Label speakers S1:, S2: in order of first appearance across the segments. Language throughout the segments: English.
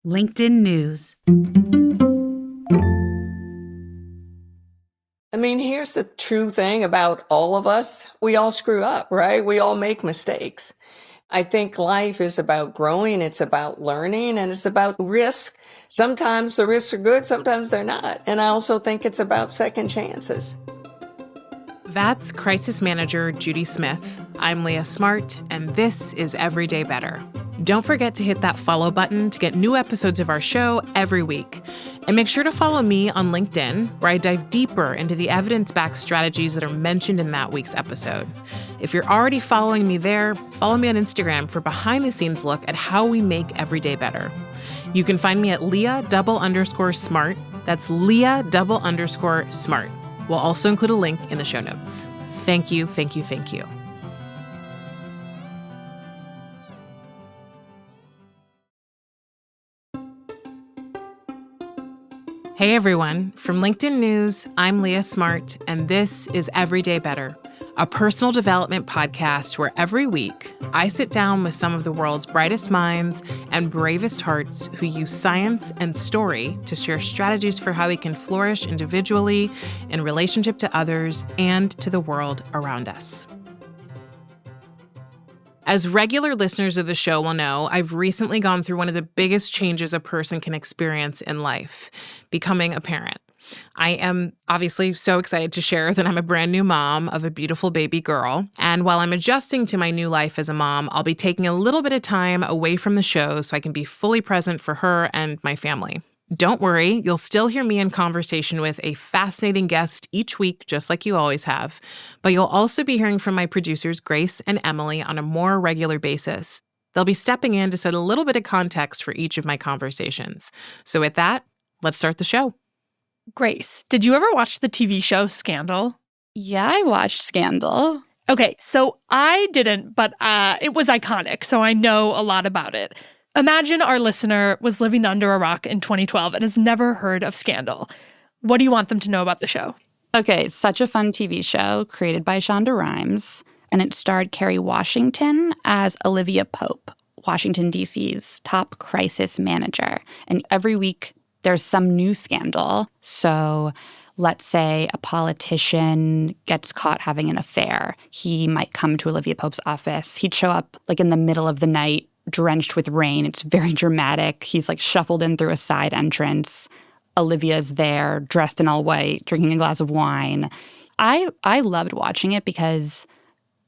S1: LinkedIn News.
S2: I mean, here's the true thing about all of us. We all screw up, right? We all make mistakes. I think life is about growing. It's about learning, and it's about risk. Sometimes the risks are good, sometimes they're not. And I also think it's about second chances.
S3: That's Crisis Manager Judy Smith. I'm Leah Smart, and this is Everyday Better. Don't forget to hit that follow button to get new episodes of our show every week. And make sure to follow me on LinkedIn, where I dive deeper into the evidence-backed strategies that are mentioned in that week's episode. If you're already following me there, follow me on Instagram for behind-the-scenes look at how we make every day better. You can find me at Leah_Smart. That's Leah_Smart. We'll also include a link in the show notes. Thank you, thank you, thank you. Hey everyone, from LinkedIn News, I'm Leah Smart, and this is Everyday Better, a personal development podcast where every week I sit down with some of the world's brightest minds and bravest hearts who use science and story to share strategies for how we can flourish individually, in relationship to others, and to the world around us. As regular listeners of the show will know, I've recently gone through one of the biggest changes a person can experience in life, becoming a parent. I am obviously so excited to share that I'm a brand new mom of a beautiful baby girl. And while I'm adjusting to my new life as a mom, I'll be taking a little bit of time away from the show so I can be fully present for her and my family. Don't worry, you'll still hear me in conversation with a fascinating guest each week, just like you always have. But you'll also be hearing from my producers, Grace and Emily, on a more regular basis. They'll be stepping in to set a little bit of context for each of my conversations. So with that, let's start the show.
S4: Grace, did you ever watch the TV show Scandal?
S5: Yeah, I watched Scandal.
S4: Okay, so I didn't, but it was iconic, so I know a lot about it. Imagine our listener was living under a rock in 2012 and has never heard of Scandal. What do you want them to know about the show?
S5: Okay, it's such a fun TV show created by Shonda Rhimes, and it starred Kerry Washington as Olivia Pope, Washington, D.C.'s top crisis manager. And every week there's some new scandal. So let's say a politician gets caught having an affair. He might come to Olivia Pope's office. He'd show up like in the middle of the night, drenched with rain. It's very dramatic. He's like shuffled in through a side entrance. Olivia's there, dressed in all white, drinking a glass of wine. I loved watching it because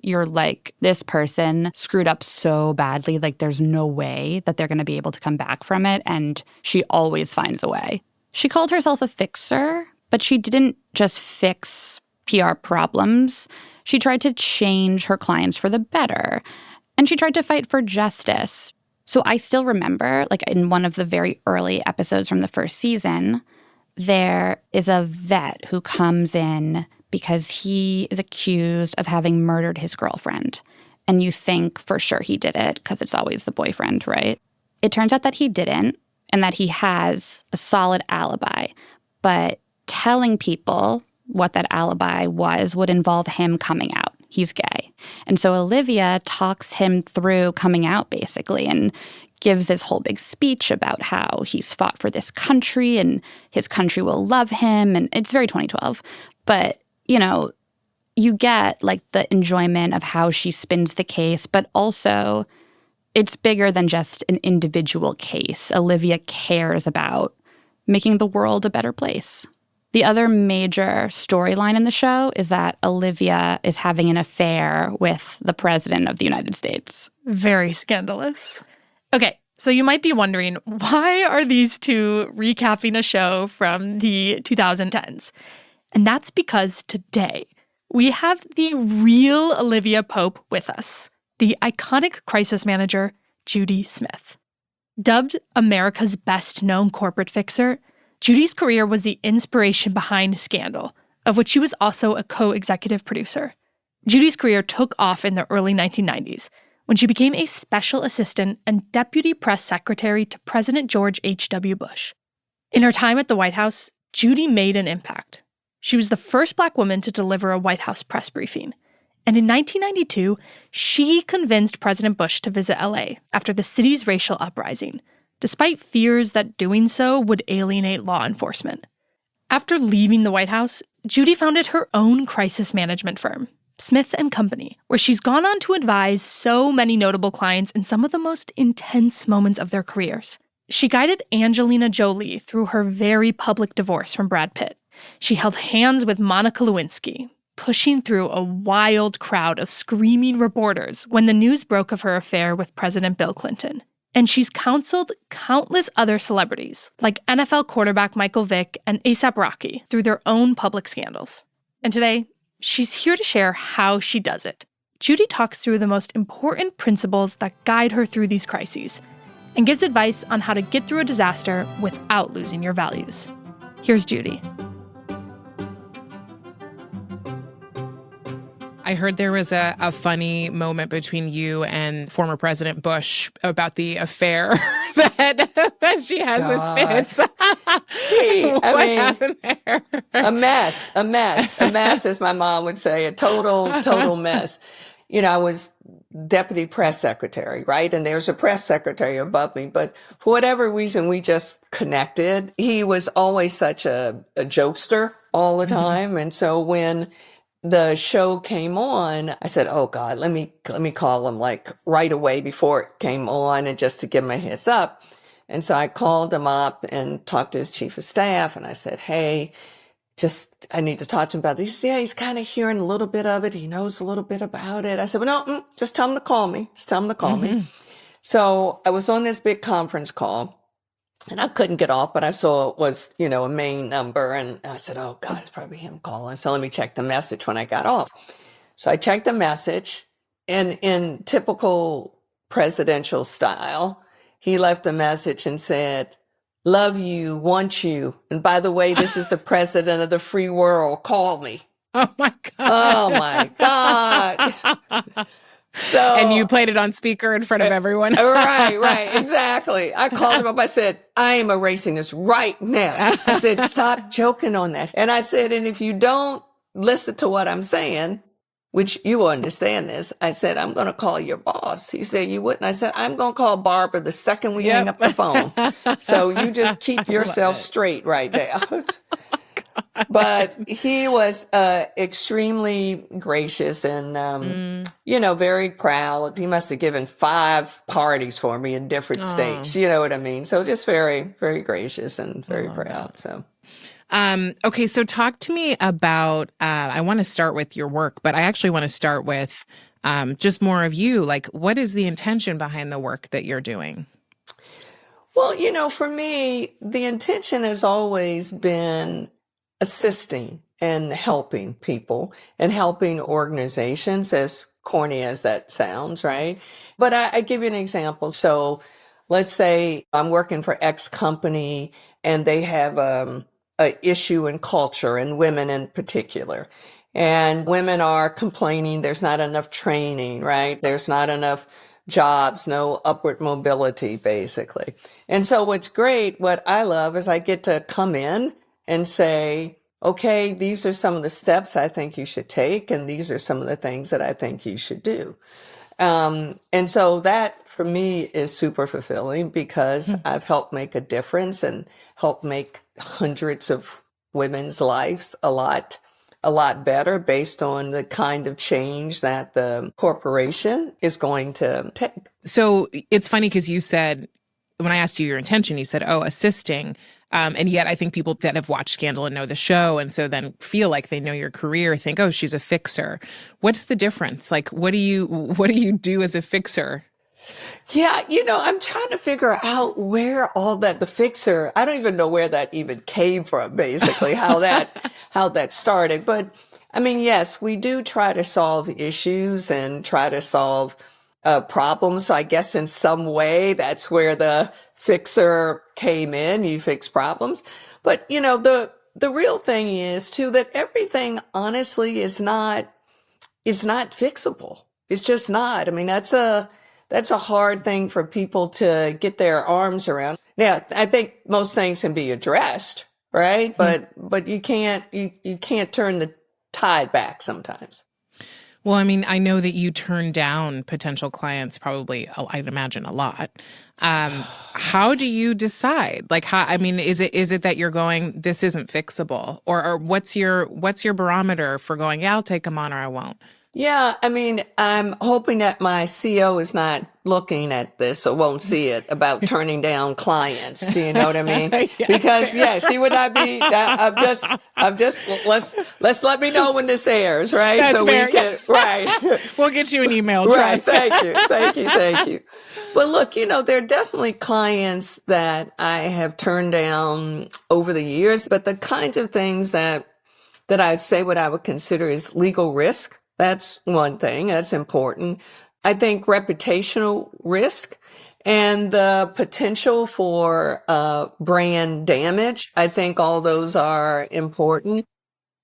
S5: you're like, this person screwed up so badly, like there's no way that they're going to be able to come back from it, and she always finds a way. She called herself a fixer, but she didn't just fix PR problems. She tried to change her clients for the better. And she tried to fight for justice. So I still remember, like in one of the very early episodes from the first season, there is a vet who comes in because he is accused of having murdered his girlfriend. And you think for sure he did it because it's always the boyfriend, right? It turns out that he didn't and that he has a solid alibi. But telling people what that alibi was would involve him coming out. He's gay. And so Olivia talks him through coming out, basically, and gives this whole big speech about how he's fought for this country and his country will love him. And it's very 2012. But, you know, you get like the enjoyment of how she spins the case, but also it's bigger than just an individual case. Olivia cares about making the world a better place. The other major storyline in the show is that Olivia is having an affair with the president of the United States.
S4: Very scandalous. Okay, so you might be wondering, why are these two recapping a show from the 2010s? And that's because today we have the real Olivia Pope with us, the iconic crisis manager, Judy Smith. Dubbed America's best-known corporate fixer, Judy's career was the inspiration behind Scandal, of which she was also a co-executive producer. Judy's career took off in the early 1990s when she became a special assistant and deputy press secretary to President George H.W. Bush. In her time at the White House, Judy made an impact. She was the first Black woman to deliver a White House press briefing. And in 1992, she convinced President Bush to visit LA after the city's racial uprising, despite fears that doing so would alienate law enforcement. After leaving the White House, Judy founded her own crisis management firm, Smith and Company, where she's gone on to advise so many notable clients in some of the most intense moments of their careers. She guided Angelina Jolie through her very public divorce from Brad Pitt. She held hands with Monica Lewinsky, pushing through a wild crowd of screaming reporters when the news broke of her affair with President Bill Clinton. And she's counseled countless other celebrities, like NFL quarterback Michael Vick and A$AP Rocky, through their own public scandals. And today, she's here to share how she does it. Judy talks through the most important principles that guide her through these crises and gives advice on how to get through a disaster without losing your values. Here's Judy.
S3: I heard there was a funny moment between you and former President Bush about the affair that she has with Fitz. What happened there?
S2: A mess, as my mom would say, a total mess. You know, I was deputy press secretary, right? And there's a press secretary above me, but for whatever reason, we just connected. He was always such a jokester all the time. And so when the show came on, I said, oh God, let me call him like right away before it came on and just to give him a heads up. And so I called him up and talked to his chief of staff. And I said, hey, I need to talk to him about this. Yeah, he's kind of hearing a little bit of it. He knows a little bit about it. I said, well, no, just tell him to call me. Me. So I was on this big conference call. And I couldn't get off, but I saw it was, a main number. And I said, oh, God, it's probably him calling. So let me check the message when I got off. So I checked the message. And in typical presidential style, he left a message and said, love you, want you. And by the way, this is the president of the free world. Call me.
S3: Oh, my God.
S2: Oh, my God. So,
S3: and you played it on speaker in front of everyone.
S2: Right, exactly. I called him up. I said, I am erasing this right now. I said, stop joking on that. And I said, and if you don't listen to what I'm saying, which you will understand this, I said, I'm going to call your boss. He said, you wouldn't. I said, I'm going to call Barbara the second we hang up the phone. So you just keep yourself straight right now. But he was extremely gracious and, very proud. He must have given 5 parties for me in different states. You know what I mean? So just very, very gracious and very proud.
S3: That.
S2: So.
S3: Okay, so talk to me about, I want to start with your work, but I actually want to start with just more of you. Like, what is the intention behind the work that you're doing?
S2: Well, for me, the intention has always been assisting and helping people and helping organizations, as corny as that sounds, right? But I give you an example. So let's say I'm working for X company and they have a issue in culture and women in particular. And women are complaining there's not enough training, right? There's not enough jobs, no upward mobility, basically. And so what I love is I get to come in and say, okay, these are some of the steps I think you should take, and these are some of the things that I think you should do. And so that for me is super fulfilling because I've helped make a difference and helped make hundreds of women's lives a lot better based on the kind of change that the corporation is going to take.
S3: So it's funny because you said, when I asked you your intention, you said, assisting. And yet I think people that have watched Scandal and know the show and so then feel like they know your career think, oh, she's a fixer. What's the difference? Like, what do you do as a fixer?
S2: Yeah, I'm trying to figure out where all that, the fixer, I don't even know where that even came from, basically, how that started. But I mean, yes, we do try to solve issues and try to solve problems. So I guess in some way that's where the fixer came in. You fix problems. But, the real thing is too that everything honestly is not fixable. It's just not. I mean, that's a hard thing for people to get their arms around. Now, I think most things can be addressed, right? But you can't turn the tide back sometimes.
S3: Well, I mean, I know that you turn down potential clients probably, I'd imagine, a lot. How do you decide? Like, how? I mean, is it that you're going, this isn't fixable, or what's your barometer for going, yeah, I'll take them on or I won't?
S2: Yeah, I mean, I'm hoping that my CO is not looking at this or won't see it about turning down clients. Do you know what I mean?
S3: Yeah.
S2: Because she would not be. I'm just. Let's let me know when this airs, right?
S3: That's
S2: so
S3: fair.
S2: we can. Right.
S3: We'll get you an email.
S2: Right.
S3: Trust.
S2: Thank you. But look, there are definitely clients that I have turned down over the years. But the kinds of things that I say what I would consider is legal risk. That's one thing that's important. I think reputational risk and the potential for brand damage. I think all those are important.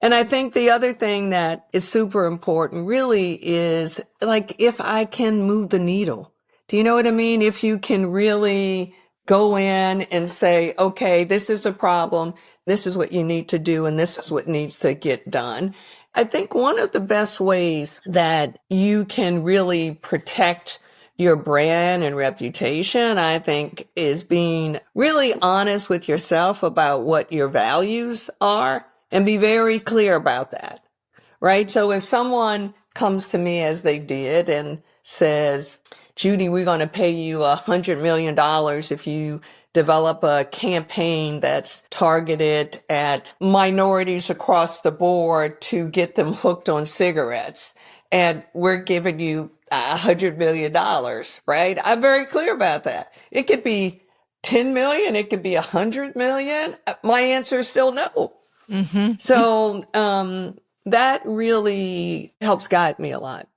S2: And I think the other thing that is super important really is like if I can move the needle. Do you know what I mean? If you can really go in and say, okay, this is the problem. This is what you need to do. And this is what needs to get done. I think one of the best ways that you can really protect your brand and reputation, I think, is being really honest with yourself about what your values are and be very clear about that, right? So if someone comes to me as they did and says, Judy, we're going to pay you $100 million if you develop a campaign that's targeted at minorities across the board to get them hooked on cigarettes. And we're giving you $100 million, right? I'm very clear about that. It could be 10 million. It could be 100 million. My answer is still no. Mm-hmm. So, that really helps guide me a lot.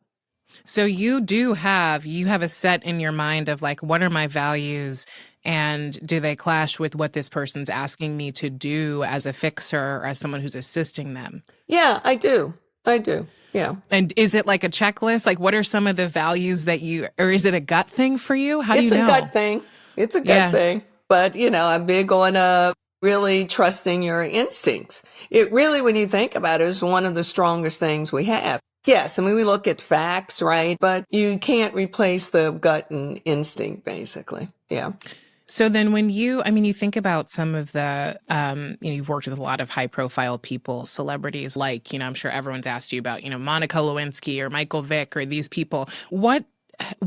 S3: So you have a set in your mind of like, what are my values? And do they clash with what this person's asking me to do as a fixer or as someone who's assisting them?
S2: Yeah, I do. Yeah.
S3: And is it like a checklist? Like, what are some of the values that or is it a gut thing for you? How do you know?
S2: It's a gut thing. It's a gut thing. But, I'm big on really trusting your instincts. It really, when you think about it, is one of the strongest things we have. Yes, I mean, we look at facts, right? But you can't replace the gut and instinct, basically. Yeah.
S3: So then when you think about some of the, you've worked with a lot of high profile people, celebrities, like, I'm sure everyone's asked you about, Monica Lewinsky or Michael Vick or these people. What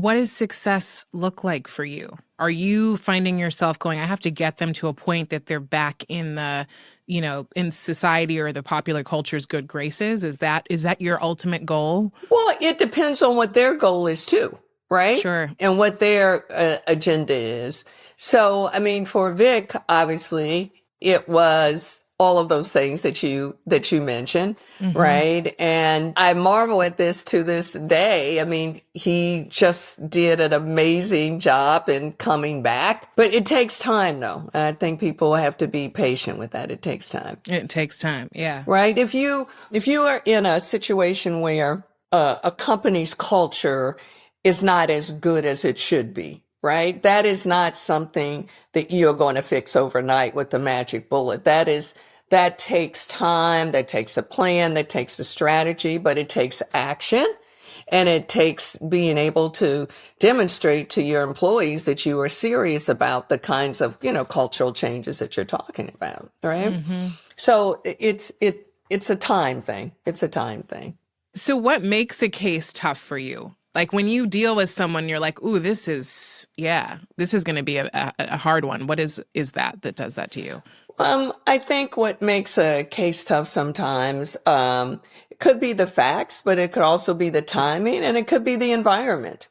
S3: does success look like for you? Are you finding yourself going, I have to get them to a point that they're back in the, in society or the popular culture's good graces? Is that your ultimate goal?
S2: Well, it depends on what their goal is too, right?
S3: Sure.
S2: And what their agenda is. So, I mean, for Vic, obviously, it was all of those things that you mentioned, mm-hmm. right? And I marvel at this to this day. I mean, he just did an amazing job in coming back, but it takes time though. I think people have to be patient with that. It takes time.
S3: It takes time. Yeah.
S2: Right. If you are in a situation where a company's culture is not as good as it should be, right? That is not something that you're going to fix overnight with the magic bullet. That takes time, that takes a plan, that takes a strategy, but it takes action. And it takes being able to demonstrate to your employees that you are serious about the kinds of, cultural changes that you're talking about, right? Mm-hmm. So it's a time thing. It's a time thing.
S3: So what makes a case tough for you? Like when you deal with someone, you're like, ooh, this is going to be a hard one. What is that does that to you?
S2: I think what makes a case tough sometimes, it could be the facts, but it could also be the timing and it could be the environment,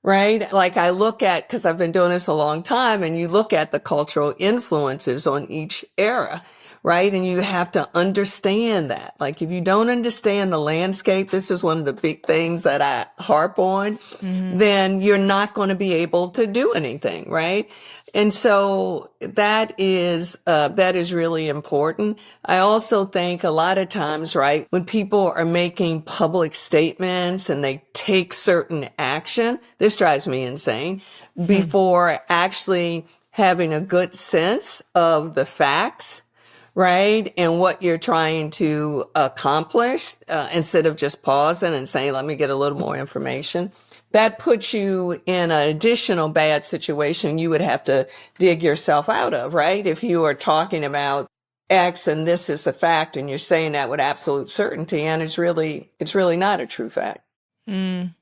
S2: right? Like I look at, because I've been doing this a long time, and you look at the cultural influences on each era, right? And you have to understand that. Like if you don't understand the landscape, this is one of the big things that I harp on, mm-hmm. then you're not going to be able to do anything, right? And so that is really important. I also think a lot of times, right, when people are making public statements and they take certain action, this drives me insane, before actually having a good sense of the facts, right? And what you're trying to accomplish instead of just pausing and saying, let me get a little more information. That puts you in an additional bad situation you would have to dig yourself out of, right? If you are talking about X and this is a fact and you're saying that with absolute certainty and it's really not a true fact.
S3: Mm.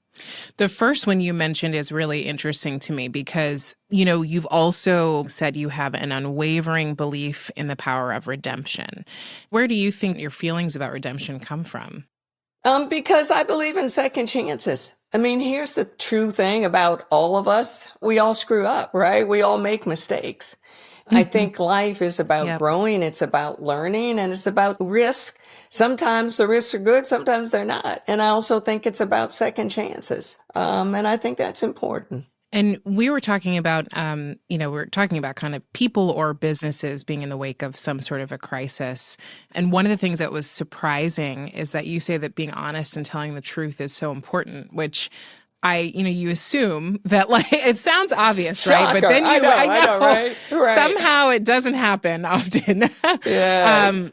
S3: The first one you mentioned is really interesting to me because, you've also said you have an unwavering belief in the power of redemption. Where do you think your feelings about redemption come from?
S2: Because I believe in second chances. I mean, here's the true thing about all of us. We all screw up, right? We all make mistakes. I think life is about growing. It's about learning and it's about risk. Sometimes the risks are good. Sometimes they're not. And I also think it's about second chances. And I think that's important.
S3: And we were talking about, we're talking about kind of people or businesses being in the wake of some sort of a crisis. And one of the things that was surprising is that you say that being honest and telling the truth is so important, which you assume that it sounds obvious,
S2: Shocker.
S3: Right? But then
S2: I know, right?
S3: Somehow it doesn't happen often.
S2: Yes.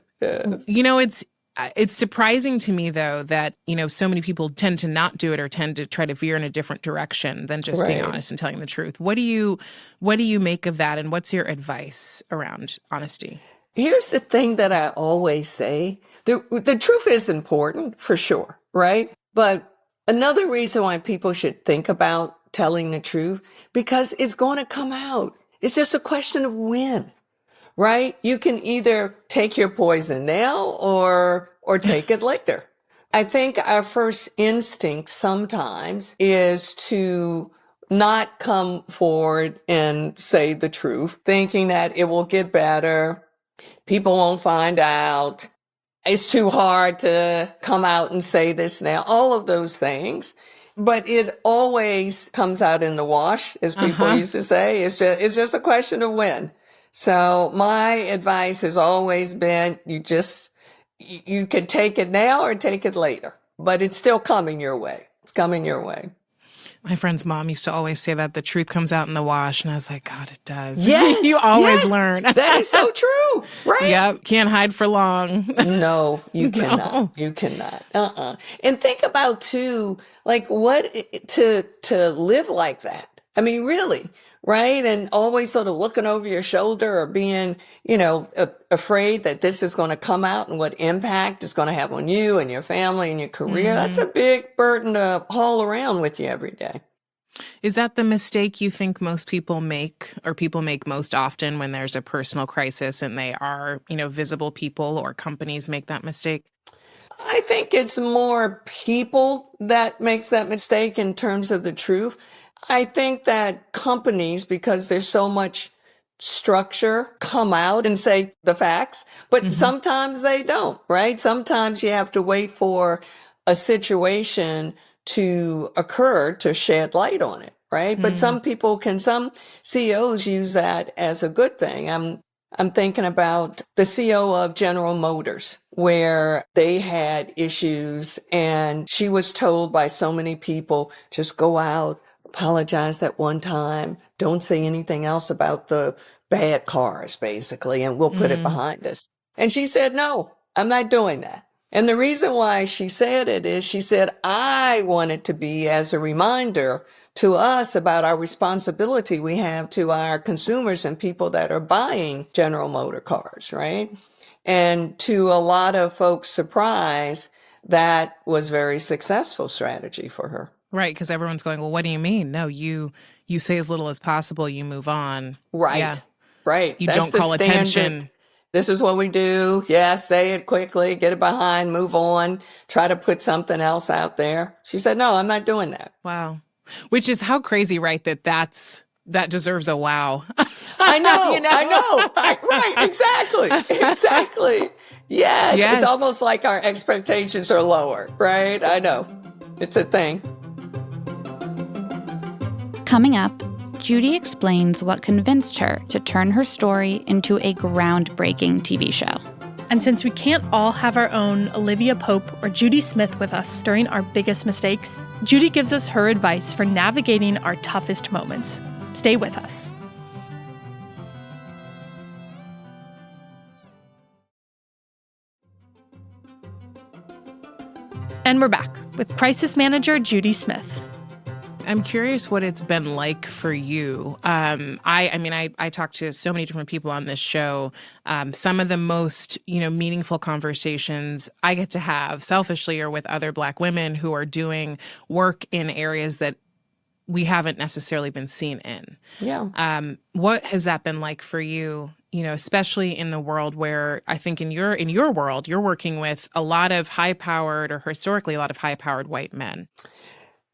S3: It's surprising to me, though, that, so many people tend to not do it or tend to try to veer in a different direction than just being honest and telling the truth. What do you make of that? And what's your advice around honesty?
S2: Here's the thing that I always say. The truth is important for sure, right? But another reason why people should think about telling the truth, because it's going to come out. It's just a question of when. Right? You can either take your poison now or take it later. I think our first instinct sometimes is to not come forward and say the truth, thinking that it will get better. People won't find out. It's too hard to come out and say this now. All of those things. But it always comes out in the wash, as people used to say. It's just a question of when. So my advice has always been, you can take it now or take it later, but it's still coming your way. It's coming your way.
S3: My friend's mom used to always say that the truth comes out in the wash. And I was like, God, it does.
S2: Yes.
S3: You always learn.
S2: That is so true. Right.
S3: Yep. Can't hide for long.
S2: No, you cannot. No. You cannot. And think about too, what to live like that. I mean, really. Right. And always sort of looking over your shoulder or being, afraid that this is going to come out and what impact it's going to have on you and your family and your career. That's a big burden to haul around with you every day.
S3: Is that the mistake you think most people make or people make most often when there's a personal crisis and they are, visible people or companies make that mistake?
S2: I think it's more people that makes that mistake in terms of the truth. I think that companies, because there's so much structure, come out and say the facts, but sometimes they don't, right? Sometimes you have to wait for a situation to occur to shed light on it, right? But some CEOs use that as a good thing. I'm thinking about the CEO of General Motors, where they had issues and she was told by so many people, just go out, apologize that one time. Don't say anything else about the bad cars, basically, and we'll put it behind us. And she said, no, I'm not doing that. And the reason why she said it is she said, I want it to be as a reminder to us about our responsibility we have to our consumers and people that are buying General Motor cars, right? And to a lot of folks' surprise, that was very successful strategy for her.
S3: Right, because everyone's going, well, what do you mean? No, you say as little as possible, you move on.
S2: Right,
S3: yeah.
S2: Right.
S3: You
S2: That's
S3: don't call
S2: the standard.
S3: attention.
S2: This is what we do. Yeah, say it quickly, get it behind, move on, try to put something else out there. She said, no, I'm not doing that.
S3: Wow. Which is how crazy, right, that deserves a wow.
S2: I know. I know. Right, exactly. Yes, it's almost like our expectations are lower, right? I know. It's a thing.
S5: Coming up, Judy explains what convinced her to turn her story into a groundbreaking TV show.
S4: And since we can't all have our own Olivia Pope or Judy Smith with us during our biggest mistakes, Judy gives us her advice for navigating our toughest moments. Stay with us. And we're back with crisis manager Judy Smith.
S3: I'm curious what it's been like for you. I talked to so many different people on this show. Some of the most, meaningful conversations I get to have selfishly are with other Black women who are doing work in areas that we haven't necessarily been seen in.
S2: Yeah.
S3: What has that been like for you? Especially in the world where I think in your world, you're working with a lot of high-powered or historically a lot of high-powered white men.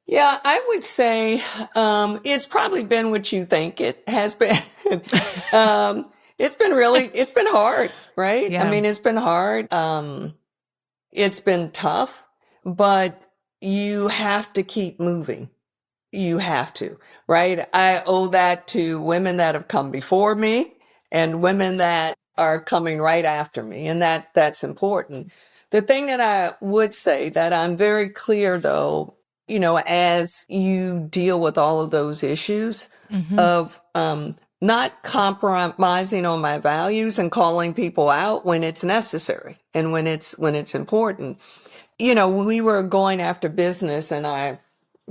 S2: Yeah, I would say it's probably been what you think it has been. It's been hard, right?
S3: Yeah.
S2: I mean, it's been hard. It's been tough, but you have to keep moving. You have to, right? I owe that to women that have come before me and women that are coming right after me. And that's important. The thing that I would say that I'm very clear though, as you deal with all of those issues of not compromising on my values and calling people out when it's necessary and when it's important. We were going after business and I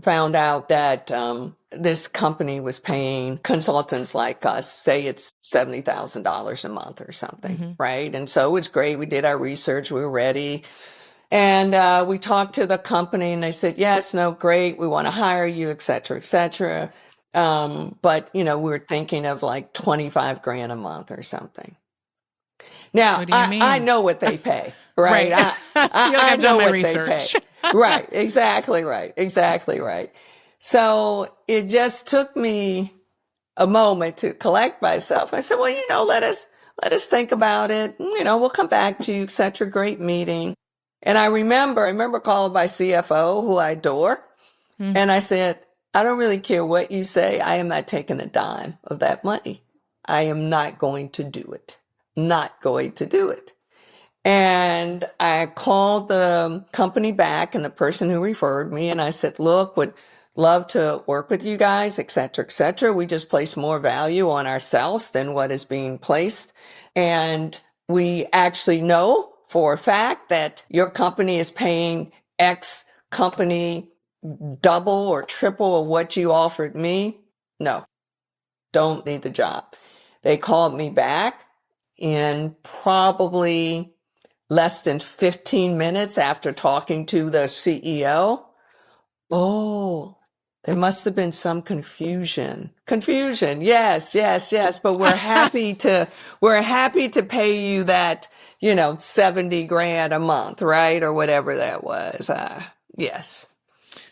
S2: found out that this company was paying consultants like us, say it's $70,000 a month or something, right? And so it's great. We did our research. We were ready. And we talked to the company and they said, yes, no, great. We want to hire you, et cetera, et cetera. But, we were thinking of like 25 grand a month or something. Now,
S3: What do you mean?
S2: I know what they pay, right?
S3: Right.
S2: I know
S3: my
S2: what
S3: research.
S2: they pay. Right. Exactly right. Exactly right. So it just took me a moment to collect myself. I said, well, let us think about it. We'll come back to you, et cetera. Great meeting. And I remember calling my CFO, who I adore. And I said, I don't really care what you say. I am not taking a dime of that money. I am not going to do it. Not going to do it. And I called the company back and the person who referred me. And I said, look, would love to work with you guys, et cetera, et cetera. We just place more value on ourselves than what is being placed. And we actually know for a fact that your company is paying X company double or triple of what you offered me. No, don't need the job. They called me back in probably less than 15 minutes after talking to the CEO. Oh, there must have been some confusion. Yes. But we're happy to pay you that, 70 grand a month, right? Or whatever that was. Yes.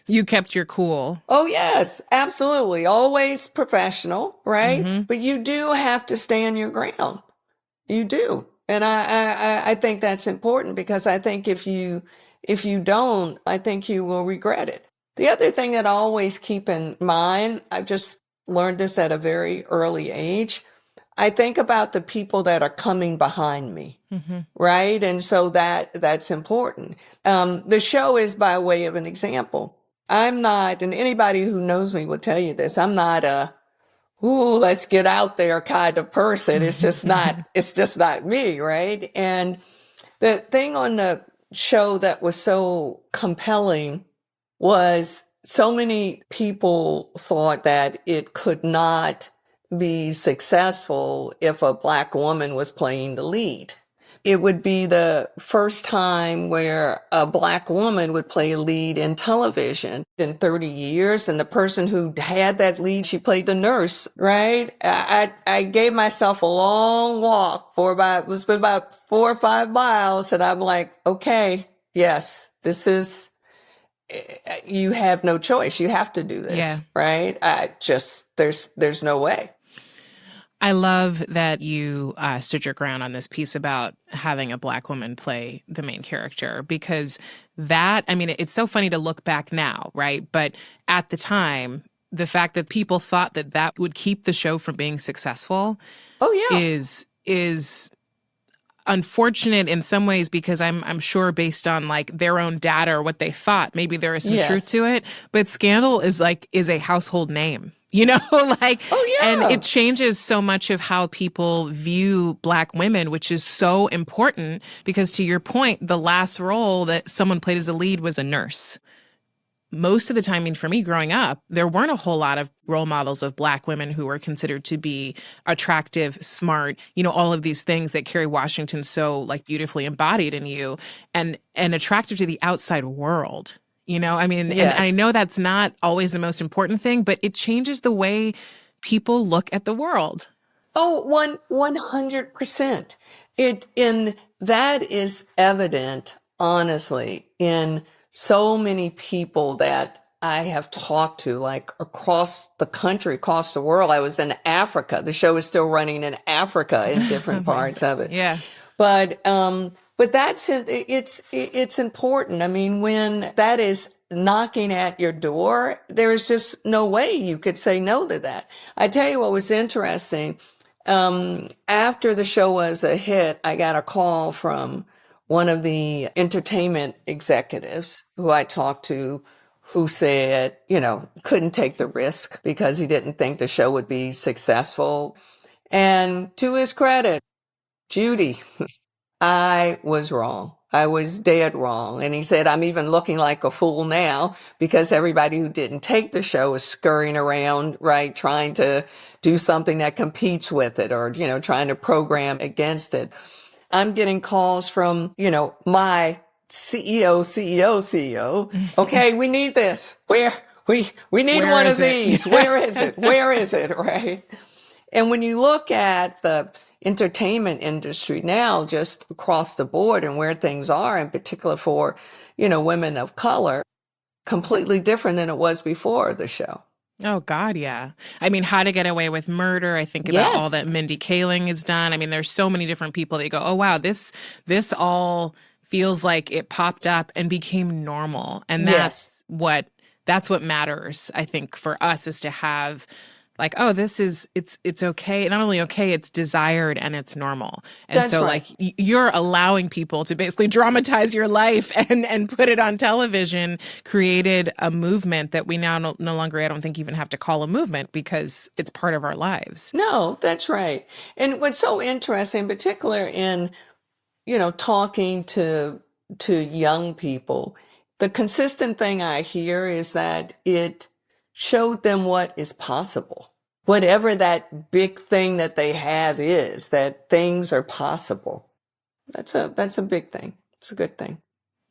S3: You kept your cool.
S2: Oh, yes, absolutely. Always professional, right? But you do have to stand your ground. You do. And I think that's important because I think if you don't, I think you will regret it. The other thing that I always keep in mind, I just learned this at a very early age. I think about the people that are coming behind me, right? And so that's important. The show is by way of an example. I'm not, and anybody who knows me will tell you this, I'm not a, let's get out there kind of person. It's just not me, right? And the thing on the show that was so compelling was so many people thought that it could not be successful if a Black woman was playing the lead. It would be the first time where a Black woman would play a lead in television in 30 years. And the person who had that lead, she played the nurse, right? I gave myself a long walk it was about 4 or 5 miles. And I'm like, okay, yes, you have no choice. You have to do this, right? There's no way.
S3: I love that you stood your ground on this piece about having a Black woman play the main character because it's so funny to look back now, right? But at the time, the fact that people thought that would keep the show from being successful is unfortunate in some ways because I'm sure based on like their own data or what they thought, maybe there is some truth to it. But Scandal is a household name. You know, like,
S2: Oh,
S3: and
S2: yeah.
S3: it changes so much of how people view Black women, which is so important because, to your point, the last role that someone played as a lead was a nurse. Most of the time, I mean, for me growing up, there weren't a whole lot of role models of Black women who were considered to be attractive, smart, you know, all of these things that Kerry Washington so like beautifully embodied in you, and attractive to the outside world. You know, I mean, and I
S2: Yes.
S3: know that's not always the most important thing, but it changes the way people look at the world.
S2: Oh, 100%. And that is evident, honestly, in so many people that I have talked to, like across the country, across the world. I was in Africa. The show is still running in Africa in different parts of it.
S3: Yeah.
S2: But it's important. I mean, when that is knocking at your door, there's just no way you could say no to that. I tell you what was interesting. After the show was a hit, I got a call from one of the entertainment executives who I talked to, who said, you know, couldn't take the risk because he didn't think the show would be successful. And to his credit, Judy, I was wrong. I was dead wrong. And he said, I'm even looking like a fool now because everybody who didn't take the show is scurrying around, right, trying to do something that competes with it or, you know, trying to program against it. I'm getting calls from, you know, my CEO. Okay, we need this. We need
S3: Where
S2: one
S3: is
S2: of
S3: it?
S2: these. Where is it? Where is it? Right. And when you look at the entertainment industry now, just across the board and where things are, in particular for, you know, women of color, completely different than it was before the show.
S3: Oh, God, yeah. I mean, How to Get Away with Murder. I think about all
S2: Yes.
S3: that Mindy Kaling has done. I mean, there's so many different people that you go, oh, wow, this all feels like it popped up and became normal. And
S2: Yes.
S3: that's what matters, I think, for us is to have like, oh, it's okay. Not only okay, it's desired and it's normal. And
S2: That's
S3: so
S2: right.
S3: like you're allowing people to basically dramatize your life and put it on television, created a movement that we now no longer, I don't think, even have to call a movement because it's part of our lives.
S2: No, that's right. And what's so interesting, in particular in, you know, talking to young people, the consistent thing I hear is that it showed them what is possible. Whatever that big thing that they have is, that things are possible. That's a big thing. It's a good thing.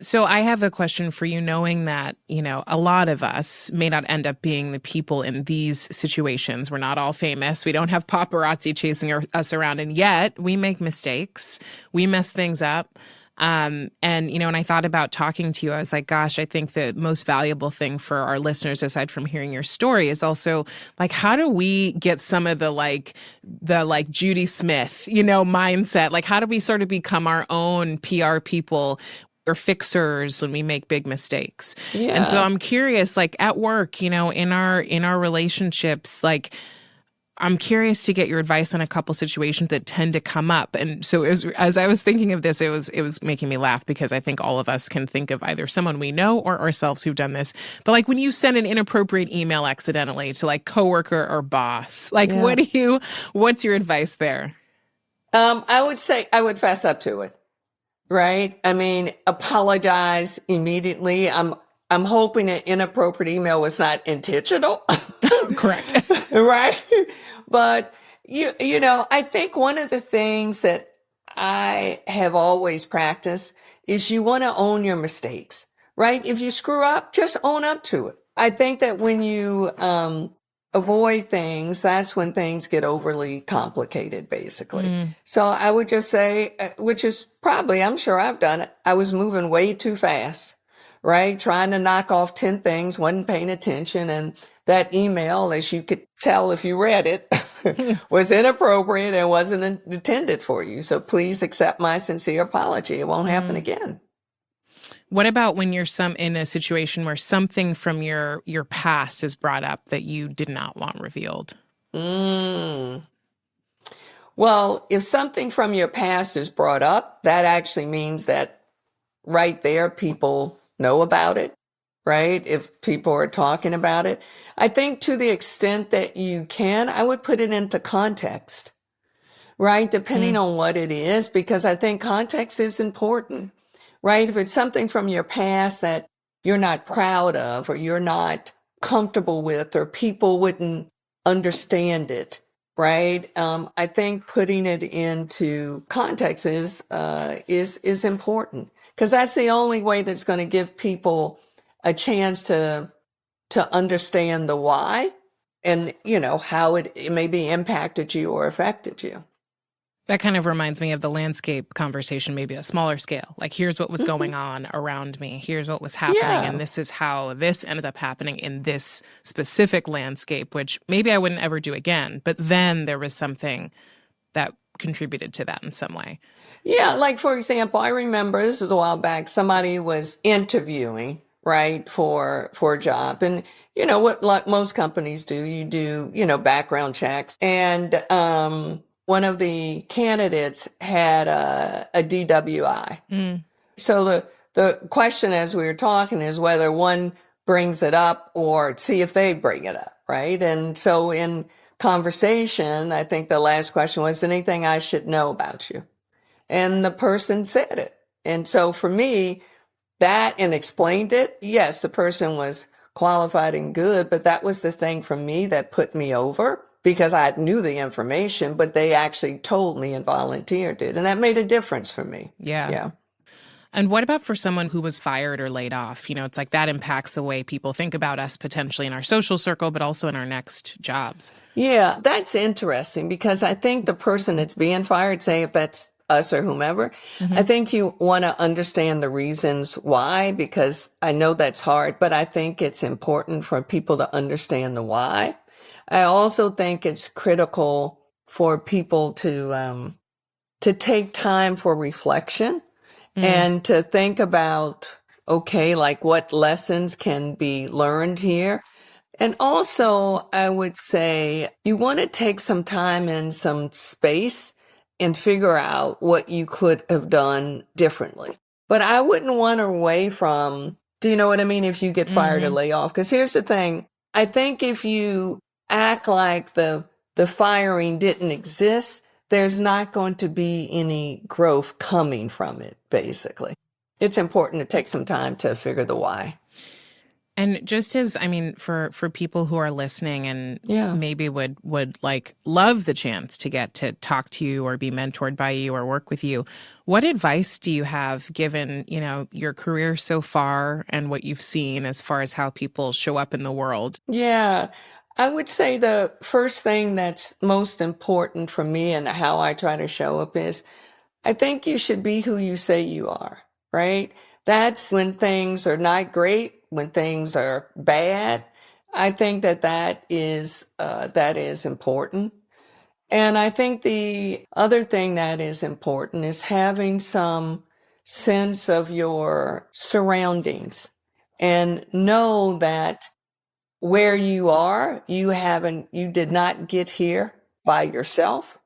S3: So I have a question for you, knowing that, you know, a lot of us may not end up being the people in these situations. We're not all famous. We don't have paparazzi chasing us around. And yet we make mistakes. We mess things up. And, you know, when I thought about talking to you, I was like, gosh, I think the most valuable thing for our listeners, aside from hearing your story, is also like, how do we get some of the Judy Smith, you know, mindset? Like, how do we sort of become our own PR people or fixers when we make big mistakes?
S2: Yeah.
S3: And so I'm curious, like at work, you know, in our relationships, like, I'm curious to get your advice on a couple situations that tend to come up. And so as I was thinking of this, it was making me laugh because I think all of us can think of either someone we know or ourselves who've done this. But like when you send an inappropriate email accidentally to like coworker or boss, like
S2: Yeah.
S3: what's your advice there?
S2: I would say I would fess up to it. Right? I mean, apologize immediately. I'm hoping an inappropriate email was not intentional.
S3: Correct.
S2: Right? But you know, I think one of the things that I have always practiced is you want to own your mistakes, right? If you screw up, just own up to it. I think that when you avoid things, that's when things get overly complicated, basically. So I would just say, which is probably, I'm sure I've done it. I was moving way too fast, right? Trying to knock off 10 things, wasn't paying attention. And that email, as you could tell if you read it, was inappropriate and wasn't intended for you. So please accept my sincere apology. It won't happen again.
S3: What about when you're in a situation where something from your past is brought up that you did not want revealed?
S2: Well, if something from your past is brought up, that actually means that right there, people know about it, right? If people are talking about it. I think to the extent that you can, I would put it into context, right? Depending on what it is, because I think context is important, right? If it's something from your past that you're not proud of or you're not comfortable with or people wouldn't understand it, right? I think putting it into context is important because that's the only way that's going to give people a chance to understand the why and, how it maybe impacted you or affected you.
S3: That kind of reminds me of the landscape conversation, maybe a smaller scale. Like, here's what was going on around me. Here's what was happening.
S2: Yeah.
S3: And this is how this ended up happening in this specific landscape, which maybe I wouldn't ever do again. But then there was something that contributed to that in some way.
S2: Yeah. Like, for example, I remember this was a while back, somebody was interviewing, right, for a job. And, what like most companies do, you do, background checks. And, one of the candidates had a DWI. So the question as we were talking is whether one brings it up or see if they bring it up, right? And so in conversation, I think the last question was, anything I should know about you? And the person said it. And so for me, that and explained it, yes, the person was qualified and good, but that was the thing for me that put me over. Because I knew the information, but they actually told me and volunteered it. And that made a difference for me.
S3: Yeah. And what about for someone who was fired or laid off? It's like that impacts the way people think about us potentially in our social circle, but also in our next jobs.
S2: Yeah, that's interesting because I think the person that's being fired, say if that's us or whomever, I think you want to understand the reasons why, because I know that's hard, but I think it's important for people to understand the why. I also think it's critical for people to take time for reflection and to think about, okay, like what lessons can be learned here. And also, I would say you want to take some time and some space and figure out what you could have done differently. But I wouldn't want to away from, do you know what I mean? If you get fired or lay off, because here's the thing. I think if you act like the firing didn't exist, there's not going to be any growth coming from it, basically. It's important to take some time to figure the why.
S3: And just as, for people who are listening and maybe would like love the chance to get to talk to you or be mentored by you or work with you, what advice do you have given, your career so far and what you've seen as far as how people show up in the world?
S2: Yeah. I would say the first thing that's most important for me and how I try to show up is I think you should be who you say you are, right? That's when things are not great, when things are bad. I think that is important. And I think the other thing that is important is having some sense of your surroundings and know that where you are, you did not get here by yourself,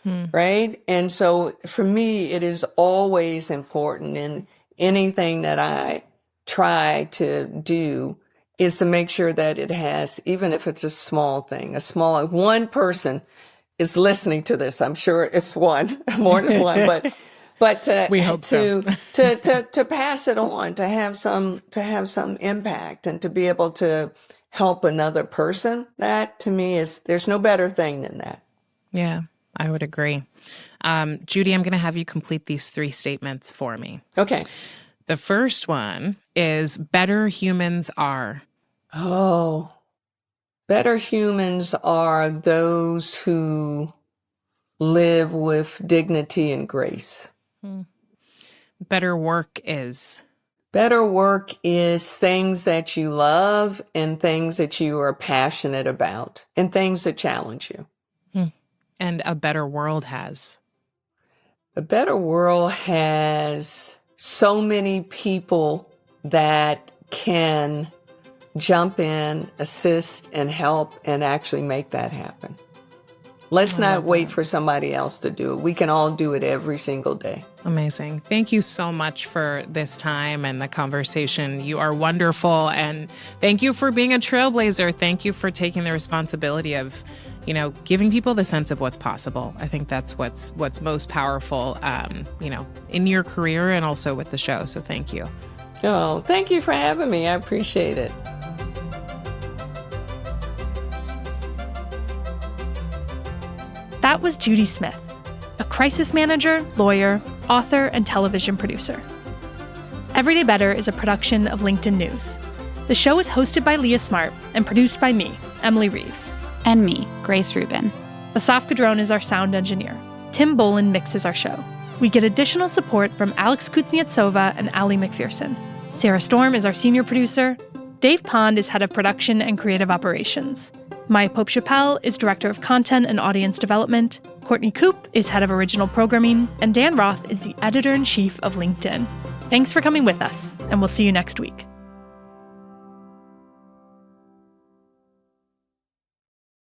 S2: right? And so for me, it is always important in anything that I try to do is to make sure that it has, even if it's a small thing, one person is listening to this. I'm sure it's one, more than one, but
S3: we hope so.
S2: to pass it on, to have some impact and to be able to help another person, that to me there's no better thing than that.
S3: Yeah, I would agree. Judy, I'm going to have you complete these 3 statements for me.
S2: Okay.
S3: The first one is better humans are.
S2: Oh, better humans are those who live with dignity and grace.
S3: Better work is.
S2: Better work is things that you love and things that you are passionate about and things that challenge you.
S3: And a better world has.
S2: A better world has so many people that can jump in, assist, and help and actually make that happen. Let's not wait for somebody else to do it. We can all do it every single day.
S3: Amazing. Thank you so much for this time and the conversation. You are wonderful. And thank you for being a trailblazer. Thank you for taking the responsibility of, giving people the sense of what's possible. I think that's what's most powerful, in your career and also with the show. So thank you.
S2: Oh, thank you for having me. I appreciate it.
S4: That was Judy Smith, a crisis manager, lawyer, author, and television producer. Everyday Better is a production of LinkedIn News. The show is hosted by Leah Smart and produced by me, Emily Reeves.
S5: And me, Grace Rubin.
S4: Asaf Gadron is our sound engineer. Tim Bolin mixes our show. We get additional support from Alex Kuznetsova and Ali McPherson. Sarah Storm is our senior producer. Dave Pond is head of production and creative operations. Maya Pope-Chappelle is director of content and audience development. Courtney Koop is head of original programming. And Dan Roth is the editor-in-chief of LinkedIn. Thanks for coming with us, and we'll see you next week.